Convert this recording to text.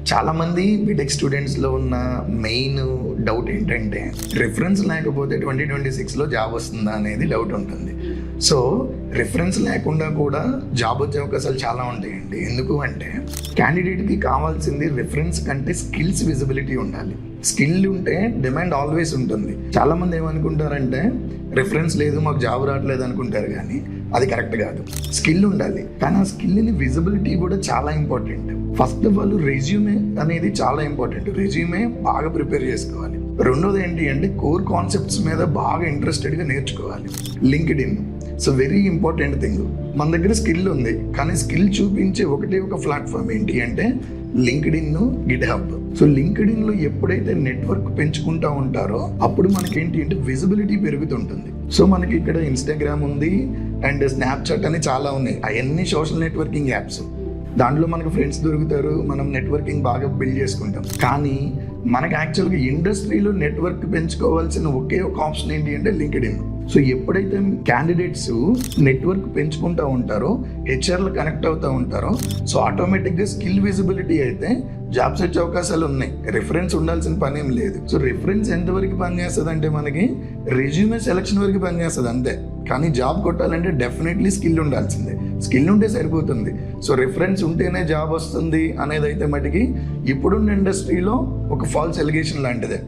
చాలామంది బీటెక్ స్టూడెంట్స్లో ఉన్న main doubt ఏంటంటే రిఫరెన్స్ లేకపోతే 2026లో జాబ్ వస్తుందా అనేది డౌట్ ఉంటుంది. సో రిఫరెన్స్ లేకుండా కూడా జాబ్ వచ్చే అవకాశాలు చాలా ఉంటాయండి. ఎందుకు అంటే క్యాండిడేట్కి కావాల్సింది రిఫరెన్స్ కంటే స్కిల్స్ విజిబిలిటీ ఉండాలి. స్కిల్ ఉంటే డిమాండ్ ఆల్వేస్ ఉంటుంది. చాలామంది ఏమనుకుంటారంటే రిఫరెన్స్ లేదు మాకు జాబ్ రావట్లేదు అనుకుంటారు, కానీ అది కరెక్ట్ కాదు. స్కిల్ ఉండాలి, కానీ ఆ స్కిల్ని విజిబిలిటీ కూడా చాలా important. First of all resume అనేది చాలా ఇంపార్టెంట్. రెజ్యూమే బాగా ప్రిపేర్ చేసుకోవాలి. రెండోది ఏంటి అంటే కోర్ కాన్సెప్ట్స్ మీద బాగా ఇంట్రెస్టెడ్గా నేర్చుకోవాలి. LinkedIn so very important thing. మన దగ్గర స్కిల్ ఉంది, కానీ స్కిల్ చూపించే ఒకటే ఒక ప్లాట్ఫామ్ ఏంటి అంటే లింక్డ్ఇన్, గిట్హబ్. సో లింక్డ్ఇన్లో ఎప్పుడైతే నెట్వర్క్ పెంచుకుంటూ ఉంటారో అప్పుడు మనకేంటి అంటే విజిబిలిటీ పెరుగుతుంటుంది. సో మనకి ఇక్కడ ఇన్స్టాగ్రామ్ ఉంది అండ్ స్నాప్చాట్ అని చాలా ఉన్నాయి. అవన్నీ సోషల్ నెట్వర్కింగ్ యాప్స్. దాంట్లో మనకు ఫ్రెండ్స్ దొరుకుతారు, మనం నెట్వర్కింగ్ బాగా బిల్డ్ చేసుకుంటాం. కానీ మనకి యాక్చువల్గా ఇండస్ట్రీలో నెట్వర్క్ పెంచుకోవాల్సిన ఒకే ఒక ఆప్షన్ ఏంటి అంటే లింక్డ్ఇన్. సో ఎప్పుడైతే క్యాండిడేట్స్ నెట్వర్క్ పెంచుకుంటూ ఉంటారో, హెచ్ఆర్లు కనెక్ట్ అవుతూ ఉంటారో, సో ఆటోమేటిక్గా స్కిల్ విజిబిలిటీ అయితే జాబ్స్ వచ్చే అవకాశాలు ఉన్నాయి. రిఫరెన్స్ ఉండాల్సిన పని ఏం లేదు. సో రిఫరెన్స్ ఎంతవరకు పనిచేస్తుంది అంటే మనకి రెజ్యూమే సెలక్షన్ వరకు పనిచేస్తుంది అంతే. కానీ జాబ్ కొట్టాలంటే డెఫినెట్లీ స్కిల్ ఉండాల్సిందే. స్కిల్ ఉంటే సరిపోతుంది. సో రిఫరెన్స్ ఉంటేనే జాబ్ వస్తుంది అనేది అయితే మటుకి ఇప్పుడున్న ఇండస్ట్రీలో ఒక ఫాల్స్ ఎలిగేషన్ లాంటిదే.